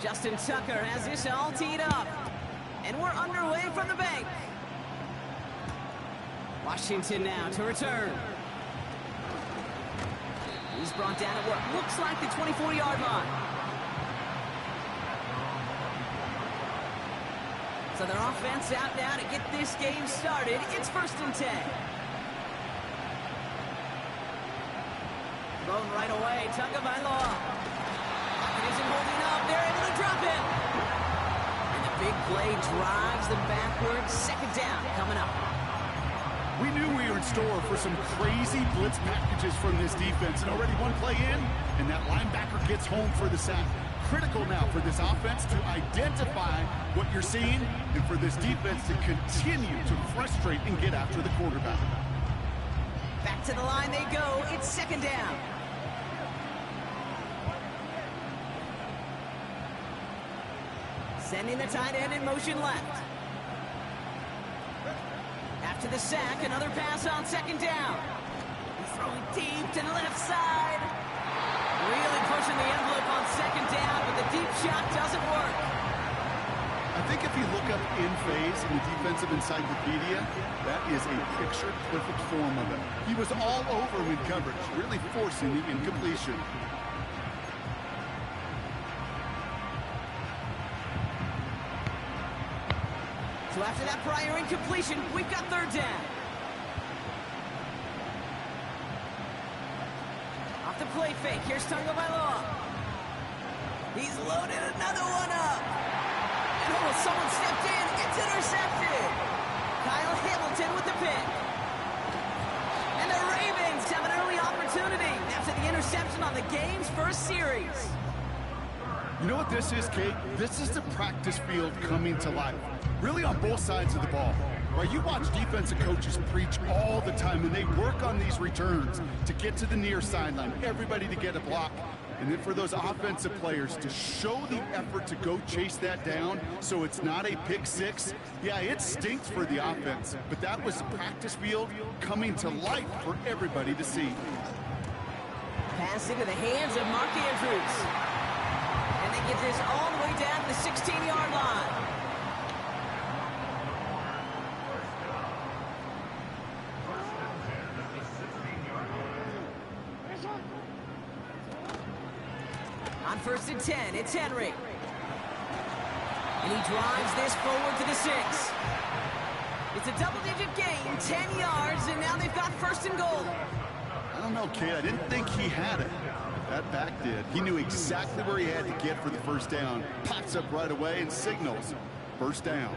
Justin Tucker has this all teed up. And we're underway from the bank. Washington now to return. He's brought down at what looks like the 24-yard line. So their offense out now to get this game started. It's 1st and 10. Thrown right away. Tucker by law. Pocket isn't holding up. They're able to drop it. And the big play drives them backwards. 2nd down coming up. We knew we were in store for some crazy blitz packages from this defense. And already one play in, and that linebacker gets home for the sack. Critical now for this offense to identify what you're seeing and for this defense to continue to frustrate and get after the quarterback. Back to the line they go. It's 2nd down. Sending the tight end in motion left. After the sack, another pass on 2nd down. He's throwing deep to the left side. Really pushing the envelope on 2nd down, but the deep shot doesn't work. I think if you look up in phase in the defensive encyclopedia, that is a picture-perfect form of it. He was all over him in coverage, really forcing the incompletion. So after that prior incompletion, we've got 3rd down. Off the play fake, here's Tagovailoa. He's loaded another one up. And oh, someone stepped in, it's intercepted. Kyle Hamilton with the pick. And the Ravens have an early opportunity after the interception on the game's first series. You know what this is, Kate? This is the practice field coming to life. Really on both sides of the ball. Right, you watch defensive coaches preach all the time, and they work on these returns to get to the near sideline, everybody to get a block. And then for those offensive players to show the effort to go chase that down so it's not a pick six. Yeah, it stinks for the offense, but that was the practice field coming to life for everybody to see. Pass into the hands of Mark Andrews. And they get this all the way down to the 16-yard line. On 1st and 10, it's Henry. And he drives this forward to the 6. It's a double-digit gain, 10 yards, and now they've got 1st and goal. I don't know, Kate. I didn't think he had it. That back did. He knew exactly where he had to get for the 1st down. Pops up right away and signals 1st down.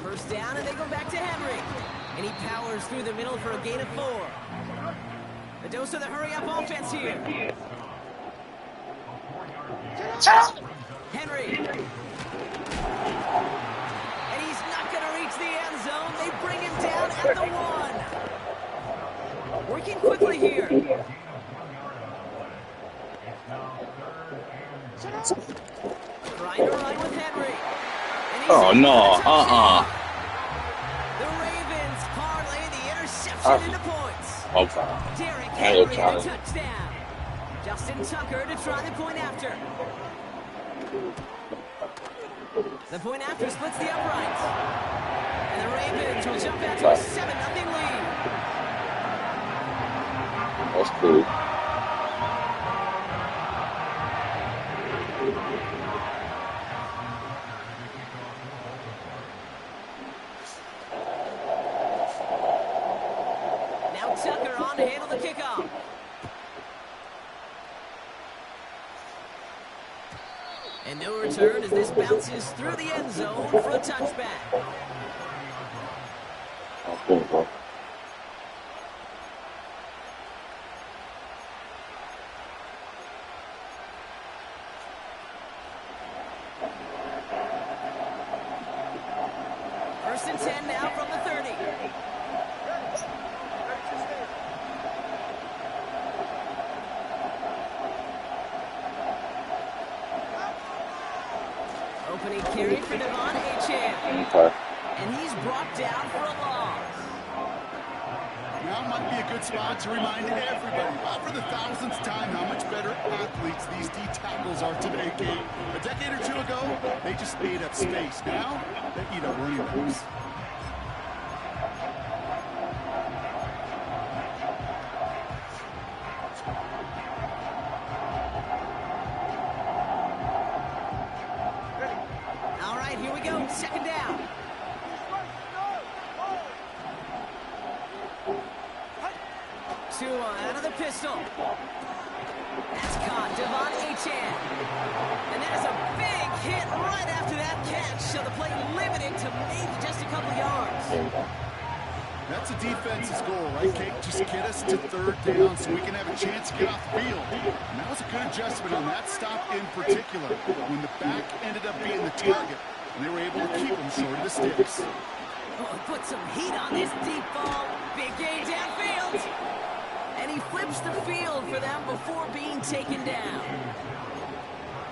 1st down, and they go back to Henry. And he powers through the middle for a gain of 4. A dose of the hurry-up offense here. Henry. And he's not going to reach the end zone. They bring him down at the 1. Working quickly here. Trying to run with Henry. Oh, no. The Ravens parlay the interception into points. Okay. Derrick Henry, the touchdown. Justin Tucker to try the point after. The point after splits the uprights. And the Ravens will jump out to a 7-0 lead. That's cool. Now Tucker on to handle the kickoff. And no return as this bounces through the end zone for a touchback. That's cool, bro. First and 10 now from the 30. Opening carry for Devon Achane. Okay. And he's brought down for a loss. Now now might be a good spot to remind everybody, for the thousandth time, how much better athletes these D tackles are today, Kate. A decade or two ago, they just ate up space. Now, they eat up running backs. All right, here we go. Second down. Out of the pistol. That's caught. Devon Achane. And there's a big hit right after that catch. So the play limited to maybe just a couple yards. That's a defense's goal, right, Kate? Just get us to third down so we can have a chance to get off the field. And that was a good adjustment on that stop in particular, when the back ended up being the target, and they were able to keep him short of the sticks. Oh, put some heat on this deep ball. Big gain downfield. And he flips the field for them before being taken down.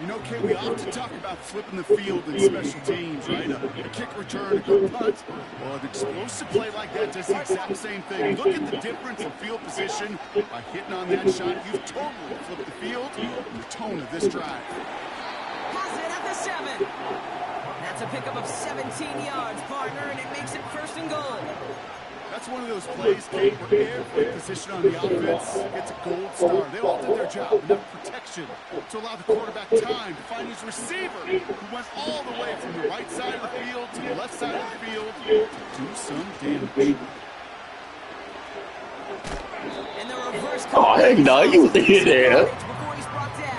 You know, Kate, we often talk about flipping the field in special teams, right? A kick return, a good punt. Well, an explosive play like that does the exact same thing. Look at the difference in field position. By hitting on that shot, you've totally flipped the field and the tone of this drive. Has it at the 7. That's a pickup of 17 yards, partner, and it makes it 1st and goal. That's one of those plays, Kate, where every position on the offense gets a gold star. They all did their job. Enough protection to allow the quarterback time to find his receiver, who went all the way from the right side of the field to the left side of the field to do some damage. And the reverse. Oh, heck no, you was in there. Before he's brought down.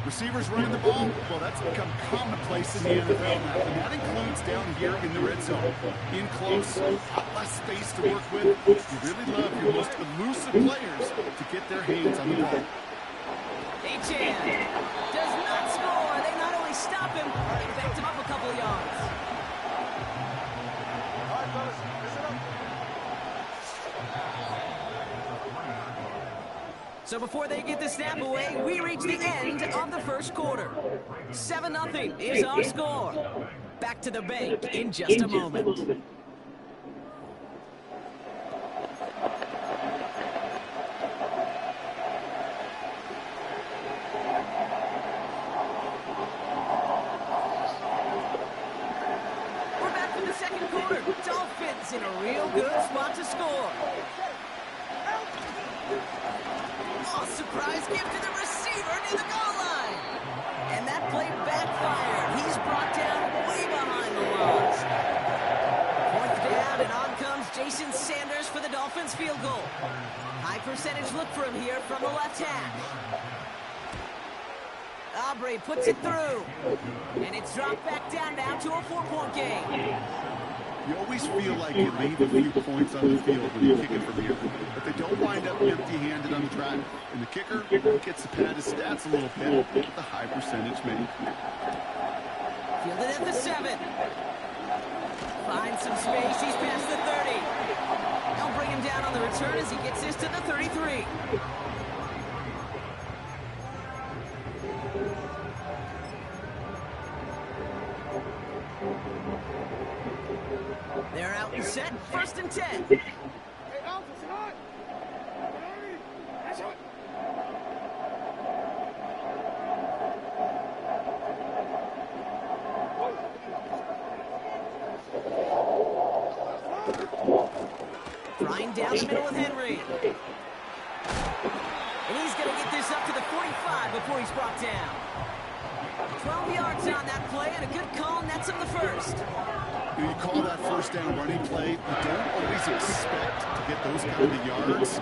Receivers running the ball, well, that's become commonplace in the NFL now, and that includes down here in the red zone. In close, less space to work with. You really love your most elusive players to get their hands on the ball. Achane does not score. They not only stop him, they backed him up a couple yards. All right, fellas, listen up. So before they get the snap away, we reach the end of the first quarter. 7-0 is our score. Back to the bank in just a moment. We're back for the second quarter. Dolphins in a real good spot to score. Oh, surprise gift to the receiver near the goal line. And that play backfired. He's brought down way behind the lines. 4th down, and on comes Jason Sanders for the Dolphins field goal. High percentage look for him here from the left hash. Aubrey puts it through. And it's dropped back down now to a 4-point game. You always feel like you leave a few points on the field when you kick it from here, but they don't wind up empty-handed on the drive. And the kicker gets to pad his stats a little bit with the high percentage make. Fielded at the 7. Finds some space. He's past the 30. They'll bring him down on the return as he gets this to the 33. They're out and set. 1st and 10. Hey, Alpha, sit on. That's it. Flying down the middle with Henry. And he's going to get this up to the 45 before he's brought down. 12 yards on that play, and a good call nets him the 1st. You call that 1st down running play, you don't always expect to get those kind of yards.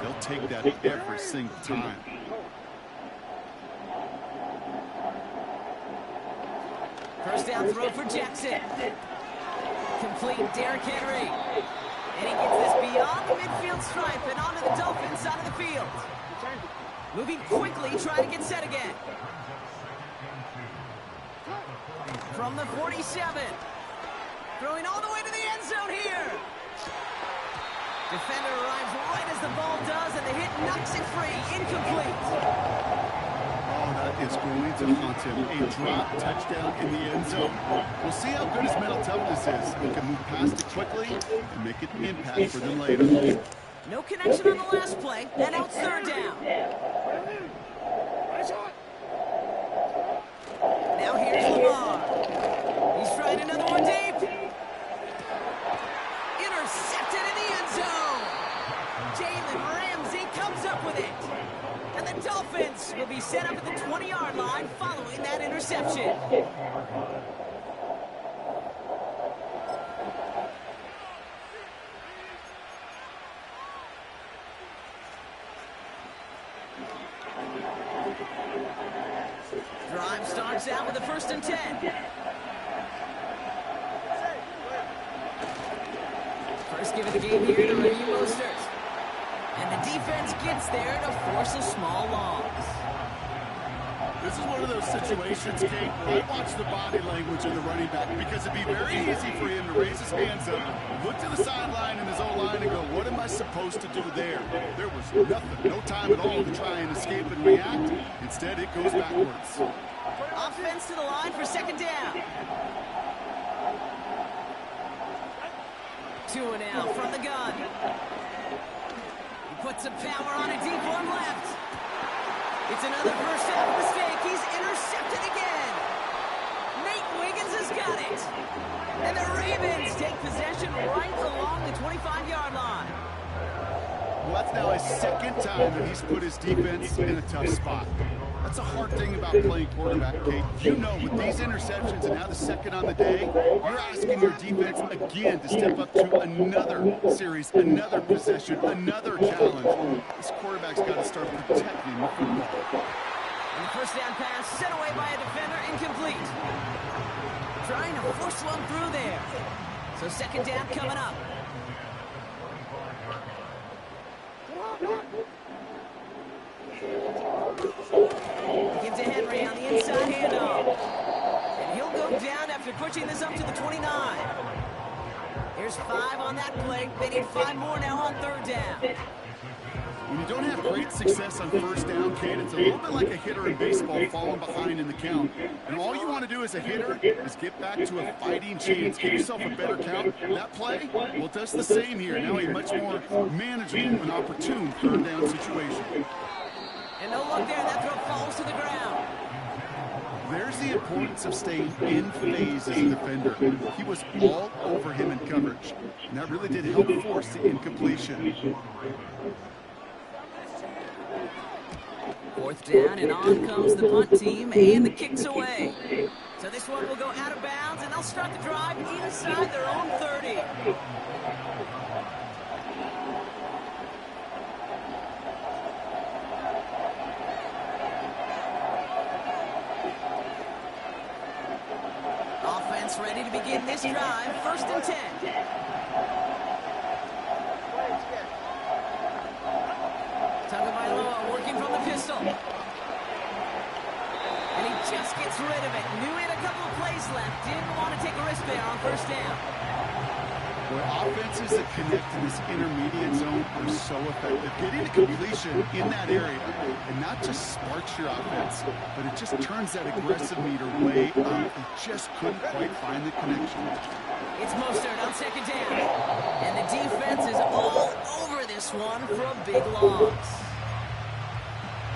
They'll take that every single time. First down throw for Jackson. Complete Derrick Henry. And he gets this beyond the midfield stripe and onto the Dolphins side of the field. Moving quickly, trying to get set again. From the 47. Throwing all the way to the end zone here. Defender arrives right as the ball does, and the hit knocks it free. Incomplete. Oh, that is going to haunt him. A drop touchdown in the end zone. We'll see how good his mental toughness is. He can move past it quickly and make an impact for them later. No connection on the last play, and now it's third down. Now here's Lamar. He's trying another one deep. Intercepted in the end zone. Jalen Ramsey comes up with it. And the Dolphins will be set up at the 20-yard line following that interception. Drive starts out with a 1st and 10. First give of the game here to Raheem Mostert. And the defense gets there to force a small loss. This is one of those situations, Kate, where I watch the body language of the running back because it'd be very easy for him to raise his hands up, look to the sideline in his O-line and go, what am I supposed to do there? There was nothing, no time at all to try and escape and react. Instead, it goes backwards. Offense to the line for 2nd down. 2 and out from the gun. He puts some power on a deep one left. It's another first down mistake. He's intercepted again. Nate Wiggins has got it. And the Ravens take possession right along the 25-yard line. Well, that's now his 2nd time that he's put his defense in a tough spot. That's a hard thing about playing quarterback, Kate. You know, with these interceptions and now the 2nd on the day, you're asking your defense again to step up to another series, another possession, another challenge. This quarterback's got to start protecting the football. And the 1st down pass set away by a defender, incomplete. Trying to force one through there. So 2nd down coming up. Give to Henry on the inside handoff. And he'll go down after pushing this up to the 29. Here's 5 on that play. They need 5 more now on 3rd down. When you don't have great success on 1st down, Kate, it's a little bit like a hitter in baseball falling behind in the count. And all you want to do as a hitter is get back to a fighting chance, get yourself a better count. That play, well, it does the same here. Now a much more manageable and opportune 3rd down situation. And no look there, that throw falls to the ground. There's the importance of staying in phase as a defender. He was all over him in coverage, and that really did help force the incompletion. 4th down, and on comes the punt team, and the kick's away. So this one will go out of bounds, and they'll start the drive inside their own 30. Offense ready to begin this drive, 1st and 10. Tagovailoa working from the pistol. And he just gets rid of it. Knew he had a couple of plays left. Didn't want to take a risk there on 1st down. Where offenses that connect to this intermediate zone are so effective. Getting a completion in that area, and not just sparks your offense, but it just turns that aggressive meter way up. He just couldn't quite find the connection. It's Mostert on 2nd down. And the defense is all over this one for a big loss.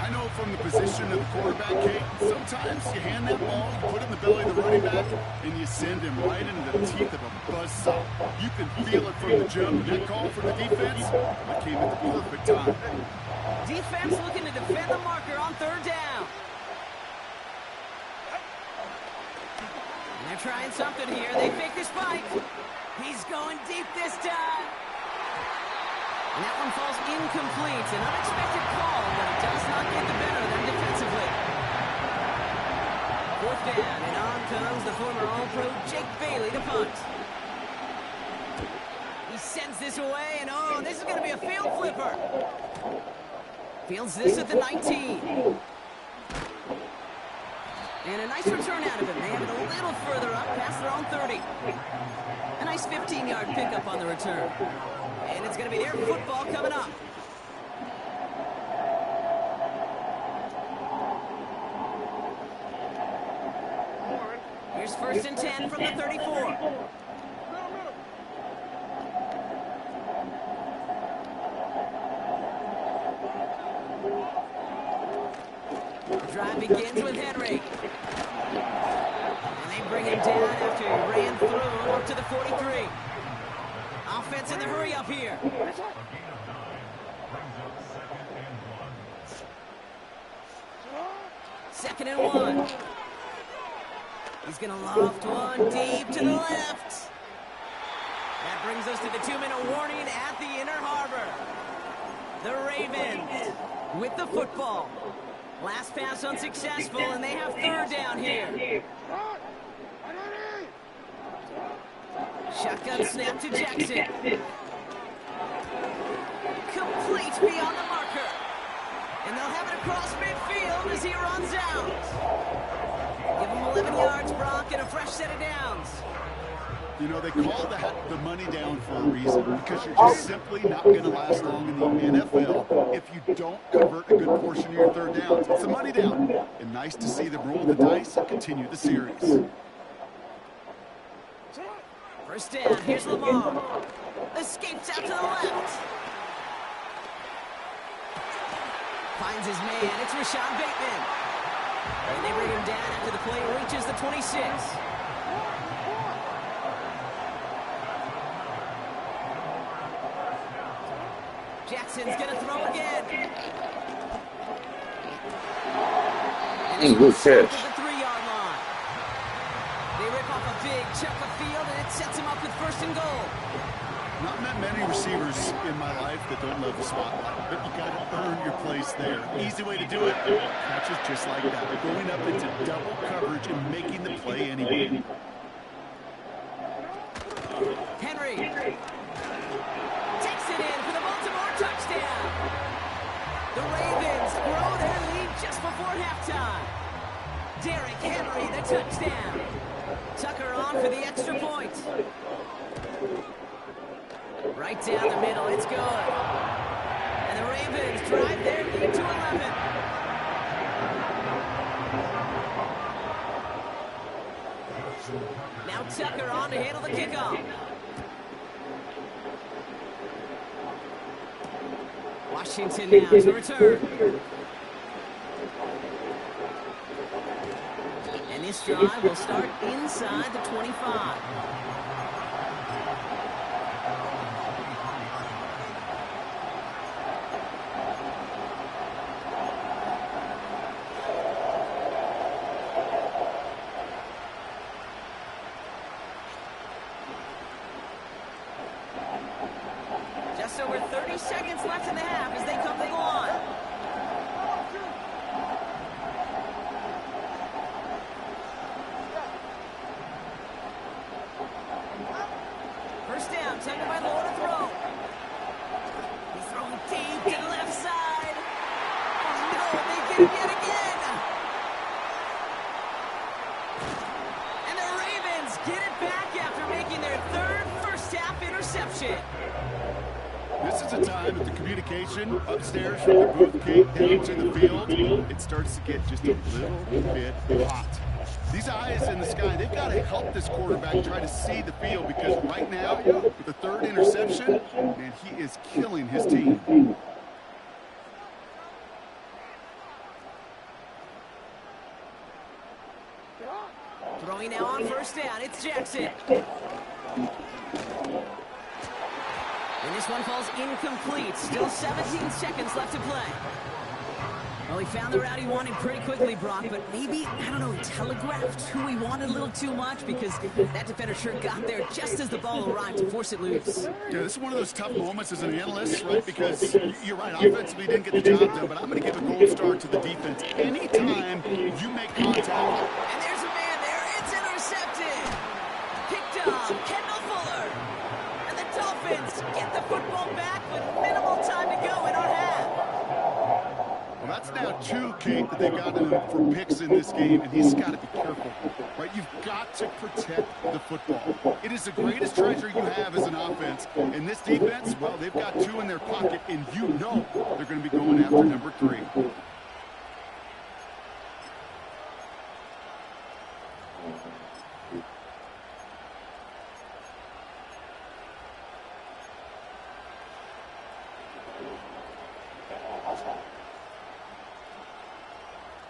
I know from the position of the quarterback, Kate, sometimes you hand that ball, you put it in the belly of the running back, and you send him right into the teeth of a buzzsaw. You can feel it from the jump. That call from the defense, that came at the perfect time. Defense looking to defend the marker on 3rd down. And they're trying something here. They fake the spike. He's going deep this time. And that one falls incomplete. An unexpected call, but it does not get the better of them defensively. 4th down, and on comes the former All-Pro Jake Bailey to punt. He sends this away, and oh, this is going to be a field flipper. Fields this at the 19. And a nice return out of him. They have it a little further up, past their own 30. A nice 15-yard pickup on the return. And it's going to be their football coming up. First and 10 from the 34. The drive begins with Henry. And they bring him down after he ran through up to the 43. Offense in the hurry up here. Second and 1. He's going to loft one deep to the left. That brings us to the 2-minute warning at the inner harbor. The Ravens with the football. Last pass unsuccessful, and they have third down here. Shotgun snap to Jackson. Complete beyond the marker. And they'll have it across midfield as he runs out. Give him 11 yards, Brock, and a fresh set of downs. You know, they call that the money down for a reason, because you're just simply not going to last long in the NFL if you don't convert a good portion of your third downs. It's the money down. And nice to see them roll the dice and continue the series. First down, here's Lamar. Escapes out to the left. Finds his man, it's Rashad Bateman. And they bring him down after the play reaches the 26. Jackson's gonna throw again. And Good catch. the 3-yard line. They rip off a big chunk of field, and it sets him up with first and goal. Not met many receivers in my life that don't love the spotlight, but you got to earn your place there. Easy way to do it. Catches just like that. Going up into double coverage and making the play anyway. Henry takes it in for the Baltimore touchdown. The Ravens grow their lead just before halftime. Derrick Henry, the touchdown. Tucker on for the extra point. Right down the middle, it's good. And the Ravens drive their lead to 11. Now Tucker on to handle the kickoff. Washington now to return. And this drive will start inside the 25. Just over 30 seconds left in the half as they come to the line. First down, taken by Lord to throw. He's throwing deep to the left side. Oh no, they get it yet again. And the Ravens get it back after making their third first-half interception. This is a time that the communication upstairs from the booth gate down to the field, it starts to get just a little bit hot. These eyes in the sky, they've got to help this quarterback try to see the field, because right now, with the third interception, man, he is killing his team. Throwing now on first down, it's Jackson. And this one falls incomplete. Still 17 seconds left to play. Well, he found the route he wanted pretty quickly, Brock, but maybe, I don't know, he telegraphed who he wanted a little too much, because that defender sure got there just as the ball arrived to force it loose. Yeah, this is one of those tough moments as an analyst, right? Because you're right, offensively didn't get the job done, but I'm going to give a gold star to the defense. Anytime you make contact. And there's a man there. It's intercepted. Picked up. Kendall Fuller. And the Dolphins get the football back with minimal time to go in our half. Well, that's now two, Kate, that they've gotten for picks in this game, and he's got to be careful, right? You've got to protect the football. It is the greatest treasure you have as an offense. And this defense, well, they've got two in their pocket, and you know they're going to be going after number 3.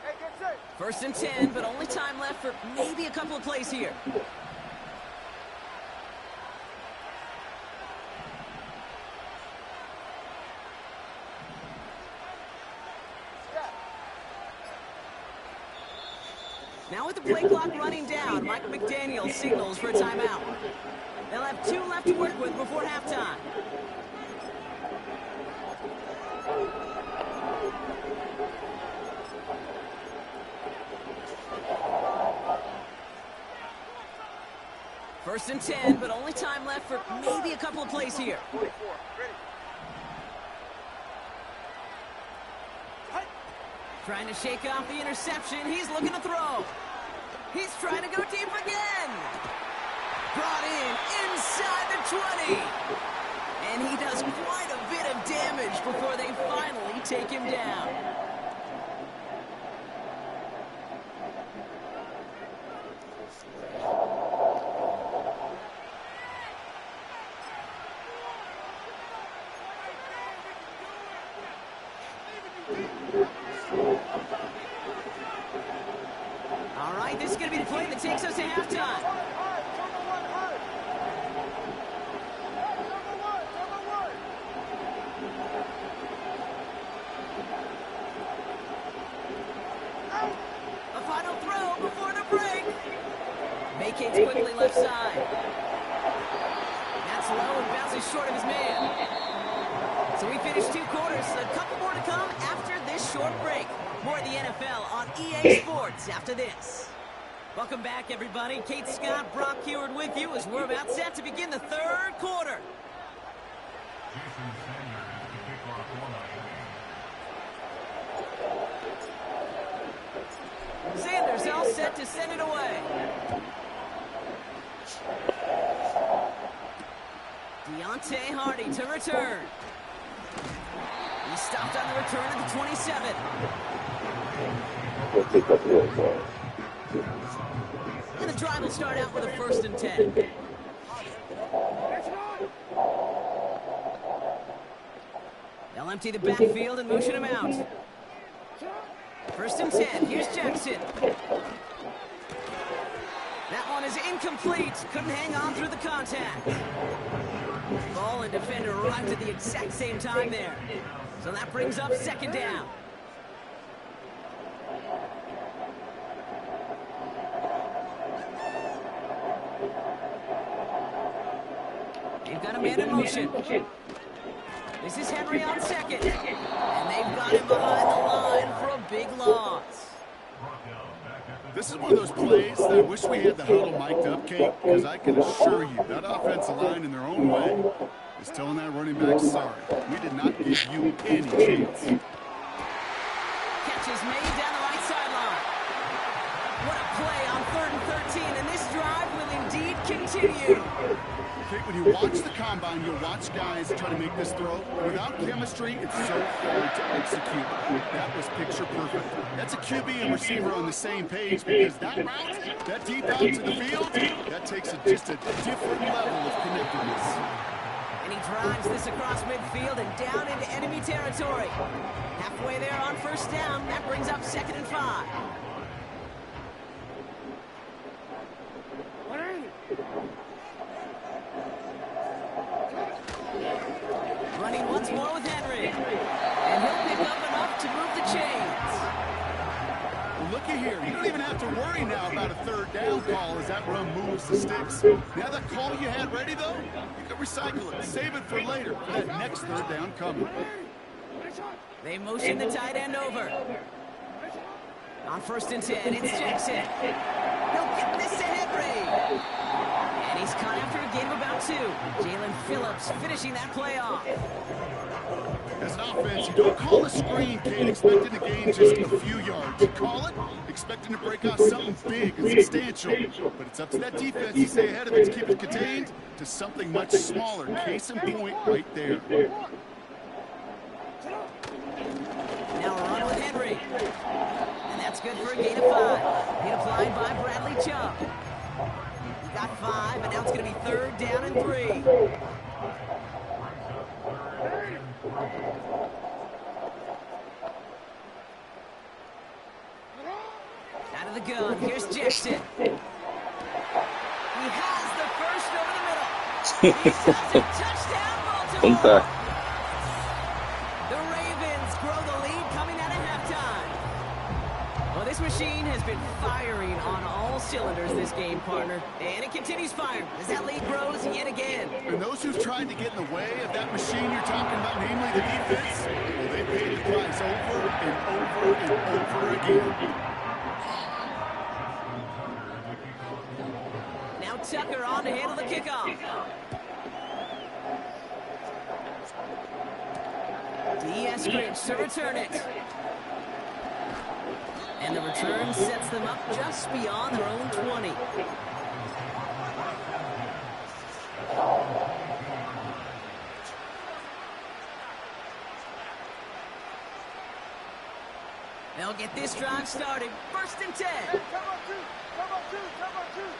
Hey, get set. First and 10, but only time left for maybe a couple of plays here. Now with the play clock running down, Mike McDaniel signals for a timeout. They'll have 2 left to work with before halftime. First and 10, but only time left for maybe a couple of plays here. 44, ready. Trying to shake off the interception. He's looking to throw. He's trying to go deep again. Brought in inside the 20. And he does quite a bit of damage before they finally take him down. All right, this is going to be the play that takes us to halftime. A final throw before the break. Vacates quickly left side. That's low and bounces short of his man. So we finished 2 quarters. A couple more to come after this short break. More of the NFL on EA Sports after this. Welcome back, everybody. Kate Scott, Brock Heward with you as we're about set to begin the 3rd quarter. Sanders all set to send it away. Deontay Hardy to return. He stopped on the return at the 27. And the drive will start out with a first and 10. They'll empty the backfield and motion him out. First and 10. Here's Jackson. That one is incomplete. Couldn't hang on through the contact. Ball and defender arrived at the exact same time there. So that brings up 2nd down. They've got a man in motion. This is Henry on 2nd. And they've got him behind the line for a big loss. This is one of those plays that I wish we had the huddle mic'd up, Kate, because I can assure you that offensive line in their own way is telling that running back, sorry, we did not give you any chance. Catch is made down the right sideline. What a play on 3rd and 13, and this drive will indeed continue. Kate, when you watch the combine, you'll watch guys try to make this throw. Without chemistry, it's so hard to execute. That was picture perfect. That's a QB and receiver on the same page because that route, that deep out to the field, that takes just a different level of connectedness. And he drives this across midfield and down into enemy territory. Halfway there on 1st down, that brings up 2nd and 5. Running once more with Henry. And he'll pick up enough to move the chains. Well, looky here. You don't even have to worry now about a 3rd down call as that run moves the sticks. Now that call you had ready, though, you can recycle it. Save it for later for that next 3rd down coming. They motion the tight end over. On 1st and 10, it's Jackson. He'll get this to Henry. And he's caught after a gain of about 2. Jalen Phillips finishing that play off. As an offense, you don't call a screen, Kate, expecting to gain just a few yards. You call it, expecting to break out something big and substantial. But it's up to that defense to stay ahead of it, to keep it contained to something much smaller. Case in point right there. Now a run with Henry. And that's good for a gain of 5. Hit applied by Bradley Chubb. He got 5, and now it's going to be 3rd down and 3. of the gun. Here's Jackson. He has the first over the middle. He does it. Touchdown, Chúng ta Baltimore. The Ravens grow the lead coming out of halftime. Well, this machine has been firing on all cylinders this game, partner. And it continues firing as that lead grows yet again. And those who've tried to get in the way of that machine you're talking about, namely the defense, well, they paid the price over and over and over again. Now Tucker on to handle the kickoff. Eskridge to return it. And the return sets them up just beyond their own 20. They'll get this drive started. First and 10. Hey, come on, two. Come on, two. Come on, two.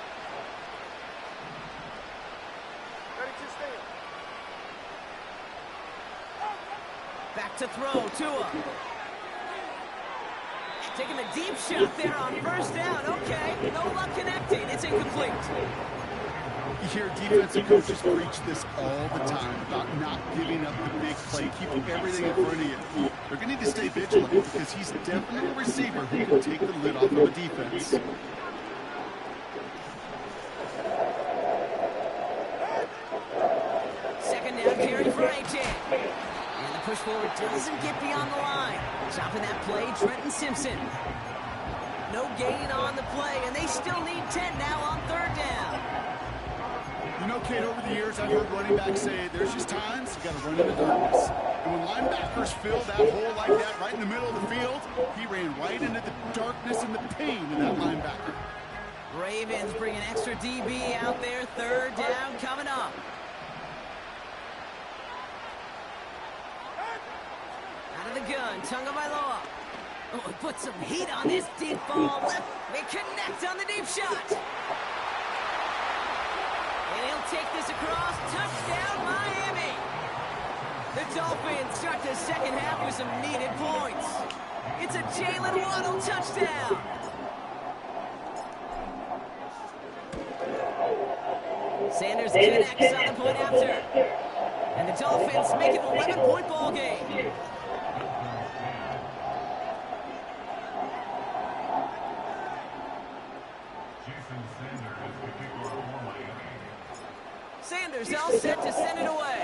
Ready to stand. Back to throw, Tua. Taking a deep shot there on first down. Okay, no luck connecting. It's incomplete. You hear defensive coaches preach this all the time about not giving up the big play, keeping everything in front of you. They're going to need to stay vigilant because he's definitely a receiver who can take the lid off of a defense. Second down carry for AJ. And the push forward doesn't get beyond the line. Chopping that play, Trenton Simpson. No gain on the play, and they still need 10 now on third down. You know, Kate, over the years, I've heard running backs say there's just times you got to run in the darkness. And when linebackers fill that hole like that right in the middle of the field, he ran right into the darkness and the pain of that linebacker. Ravens bring an extra DB out there. Third down coming up. Out of the gun, Tagovailoa. Oh, it put some heat on this deep ball. Left, they connect on the deep shot. And he'll take this across. Touchdown, Miami. The Dolphins start the second half with some needed points. It's a Jalen Waddle touchdown. Sanders connects on the point after. And the Dolphins make it an 11-point ball game. Sanders all set to send it away.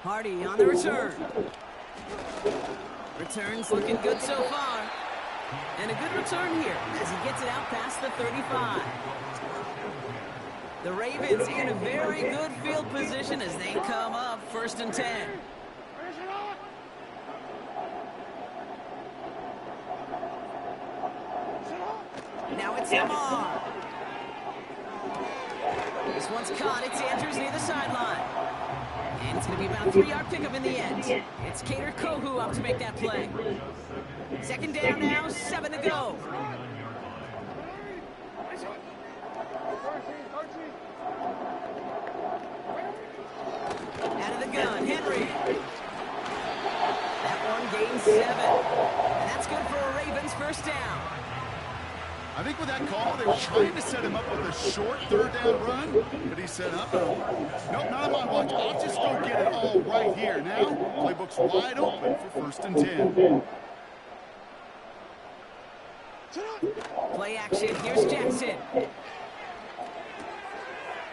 Hardy on the return. Returns looking good so far. And a good return here as he gets it out past the 35. The Ravens in a very good field position as they come up first and 10. Now it's Lamar. This one's caught. It's Andrews near the sideline. And it's going to be about a 3-yard pickup in the end. It's Cater Kohu up to make that play. Second down now, 7 to go. Out of the gun, Henry. That one gains 7. And that's good for a Ravens first down. I think with that call, they were trying to set him up with a short third down run, but he said, nope, not on my watch. I'll just go get it all right here. Now, playbook's wide open for first and 10. Play action, here's Jackson.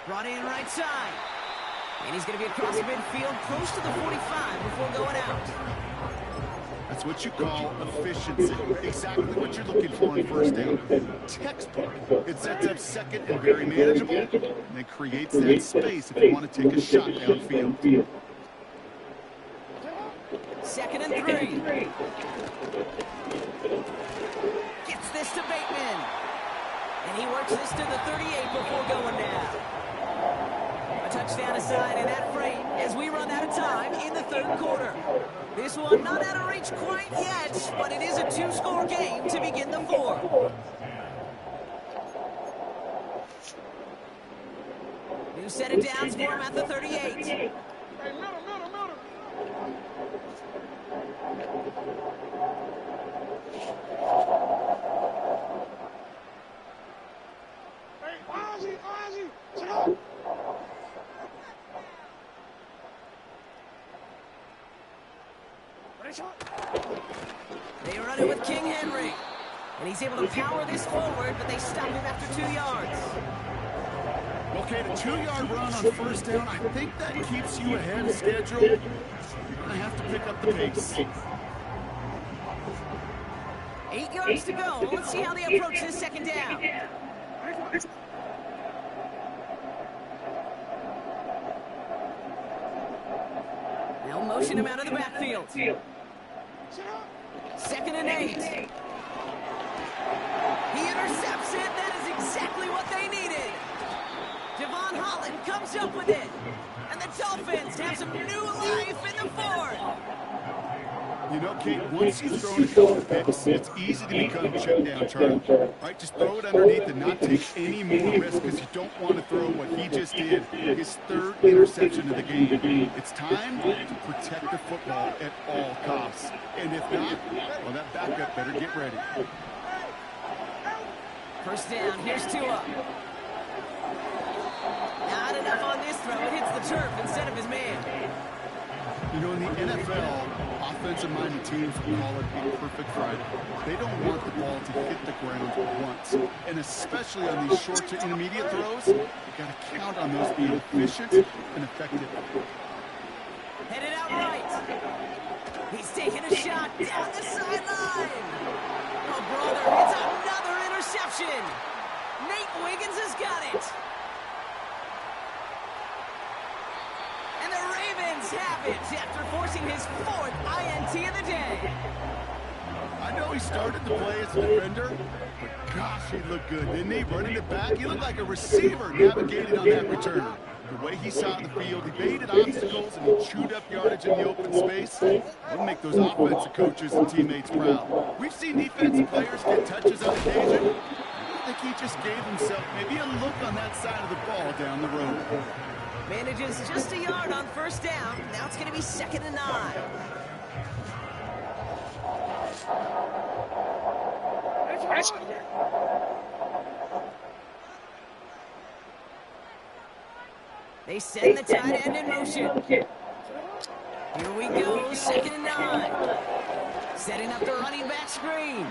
Brought in right side. And he's going to be across the midfield, close to the 45 before going out. That's what you call efficiency. Exactly what you're looking for in first down. Textbook. It sets up second and very manageable, and it creates that space if you want to take a shot downfield. Second and 3. Gets this to Bateman. And he works this to the 38 before going down. A touchdown aside in that frame as we run out of time in the third quarter. This one not out of reach quite yet, but it is a 2-score game to begin the fourth. New set of downs for him at the 38. Hey, middle. They run it with King Henry. And he's able to power this forward, but they stop him after 2 yards. Okay, the 2-yard run on first down, I think that keeps you ahead of schedule. You're going to have to pick up the pace. 8 yards to go. Let's see how they approach this second down. They'll motion him out of the backfield. 2nd and 8. He intercepts it. That is exactly what they needed. Devon Holland comes up with it. And the Dolphins have some new life in the fourth. You know, Kate, once you've thrown a couple picks, it's easy to become check down Charlie. Right? Just throw it underneath and not take any more risk because you don't want to throw what he just did, his 3rd interception of the game. It's time to protect the football at all costs. And if not, well, that backup better get ready. First down, here's Tua. Not enough on this throw. It hits the turf instead of his man. You know, in the NFL, offensive-minded teams will call it a perfect Friday. They don't want the ball to hit the ground once. And especially on these short to intermediate throws, you got to count on those being efficient and effective. Headed out right. He's taking a shot down the sideline. Oh, brother, it's another interception. Nate Wiggins has got it. And the Ravens have it after forcing his 4th INT of the day. I know he started the play as a defender, but gosh, he looked good, didn't he? Running it back, he looked like a receiver navigating on that returner. The way he saw the field, he baited obstacles and he chewed up yardage in the open space. That'll make those offensive coaches and teammates proud. We've seen defensive players get touches on occasion. I think he just gave himself maybe a look on that side of the ball down the road. Manages just a yard on first down. Now it's going to be 2nd and 9. They send the tight end in motion. Here we go, 2nd and 9. Setting up the running back screen.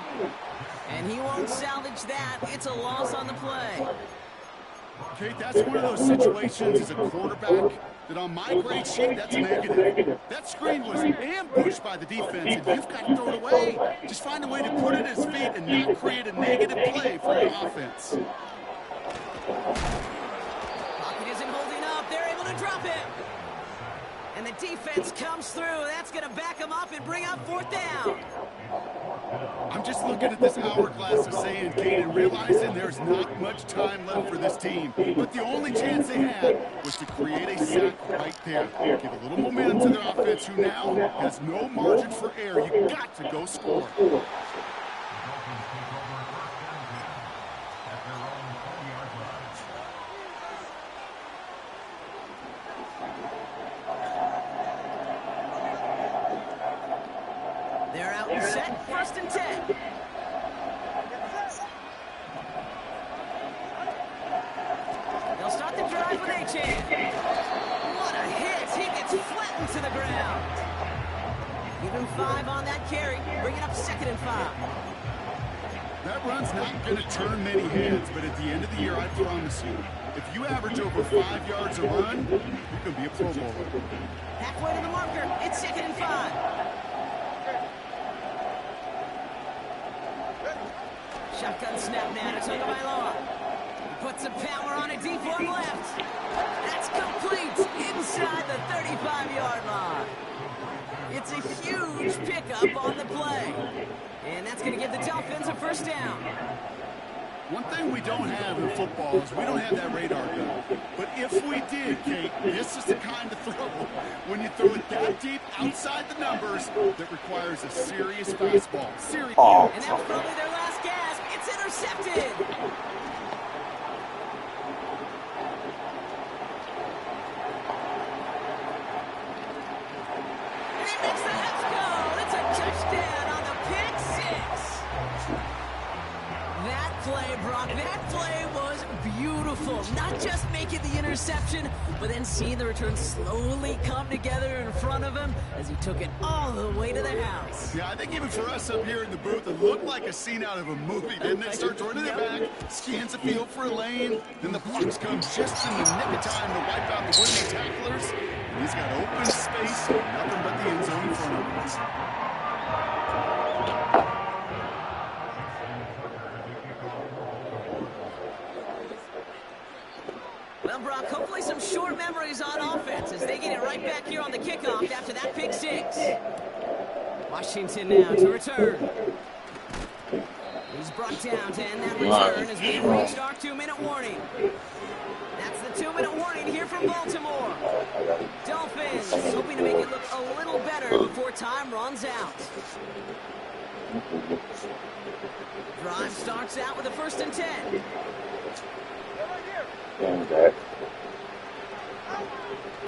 And he won't salvage that. It's a loss on the play. Okay, that's one of those situations as a quarterback that on my grade sheet, that's a negative. That screen was ambushed by the defense, and you've got to throw it away. Just find a way to put it at his feet and not create a negative play for your offense. Pocket isn't holding up. They're able to drop him. And the defense comes through. That's going to back him up and bring up 4th down. I'm just looking at this hourglass of saying, Kate, and realizing there's not much time left for this team. But the only chance they had was to create a sack right there. Give a little momentum to their offense, who now has no margin for error. You got to go score. They're out and set, 1st and 10. They'll start the drive with Achan. What a hit! He gets flattened to the ground. Give him 5 on that carry. Bring it up 2nd and 5. That run's not going to turn many heads, but at the end of the year, I promise you, if you average over 5 yards a run, you can be a Pro Bowler. Halfway to the marker. It's 2nd and 5. Shotgun snap now to Tagovailoa. He puts some power on a deep one left. That's complete inside the 35-yard line. It's a huge pickup on the play. And that's going to give the Dolphins a 1st down. One thing we don't have in football is we don't have that radar gun. But if we did, Kate, this is the kind of throw, when you throw it that deep outside the numbers, that requires a serious fastball. Serious. And that was probably their last gasp. It's intercepted. just making the interception, but then seeing the return slowly come together in front of him as he took it all the way to the house. Yeah, I think even for us up here in the booth, it looked like a scene out of a movie, didn't it? Starts running it back, scans the field for a lane, then the blocks come just in the nick of time to wipe out the would-be tacklers, and he's got open space, nothing but the end zone in front of him. Well, Brock, hopefully some short memories on offense as they get it right back here on the kickoff after that pick six. Washington now to return. He's brought down to end that return as we've reached our 2-minute warning. That's the 2-minute warning here from Baltimore. Dolphins hoping to make it look a little better before time runs out. Drive starts out with a 1st and 10.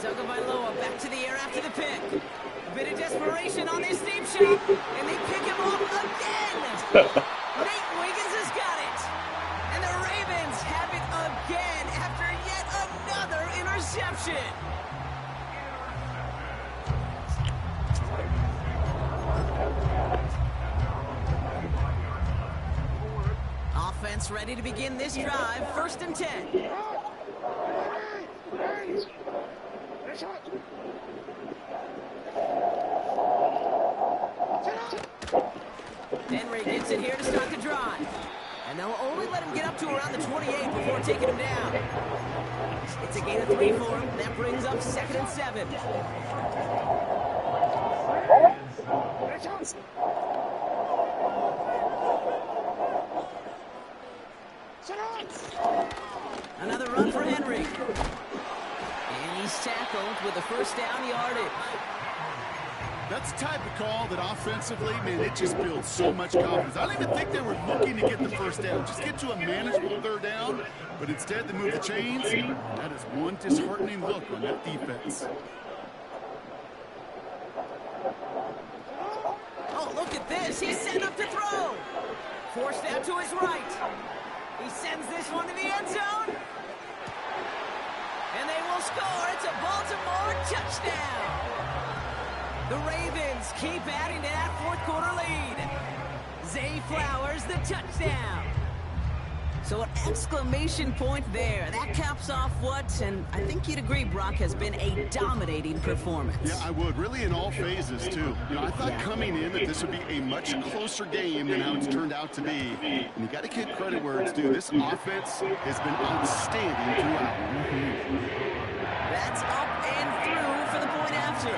Tagovailoa back to the air after the pick. A bit of desperation on this deep shot, and they pick him off again. Nate Wiggins has got it. And the Ravens have it again after yet another interception. Offense ready to begin this drive, 1st and 10. Henry gets it here to start the drive. And they'll only let him get up to around the 28 before taking him down. It's a gain of 3 for him. That brings up 2nd and 7. Another run for Henry. And he's tackled with a 1st down yardage. That's the type of call that offensively, man, it just builds so much confidence. I don't even think they were looking to get the 1st down. Just get to a manageable 3rd down, but instead they move the chains. That is one disheartening look on that defense. Oh, look at this. He's set up to throw. Forced out to his right. He sends this one to the end zone. And they will score. It's a Baltimore touchdown. The Ravens keep adding to that 4th quarter lead. Zay Flowers, the touchdown. So an exclamation point there. That caps off what, and I think you'd agree, Brock, has been a dominating performance. Yeah, I would. Really in all phases, too. You know, I thought coming in that this would be a much closer game than how it's turned out to be. And you got to give credit where it's due. This offense has been outstanding throughout. That's up and through for the point after.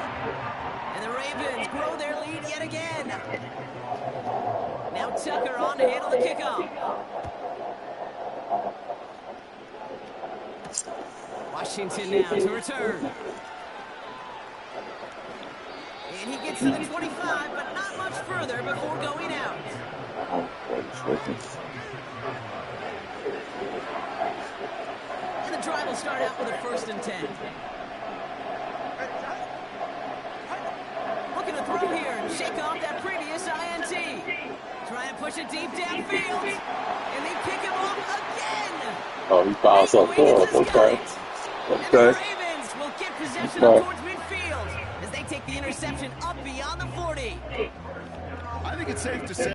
And the Ravens grow their lead yet again. Now Tucker on to handle the kickoff. Washington now to return. And he gets to the 25, but not much further before going out. And the drive will start out with a 1st and 10. Looking to throw here and shake off that previous INT. Try and push it deep downfield. And they pick him off again. Oh, he fouls up there. Okay. And the Ravens will get possession up towards midfield as they take the interception up beyond the 40. I think it's safe to say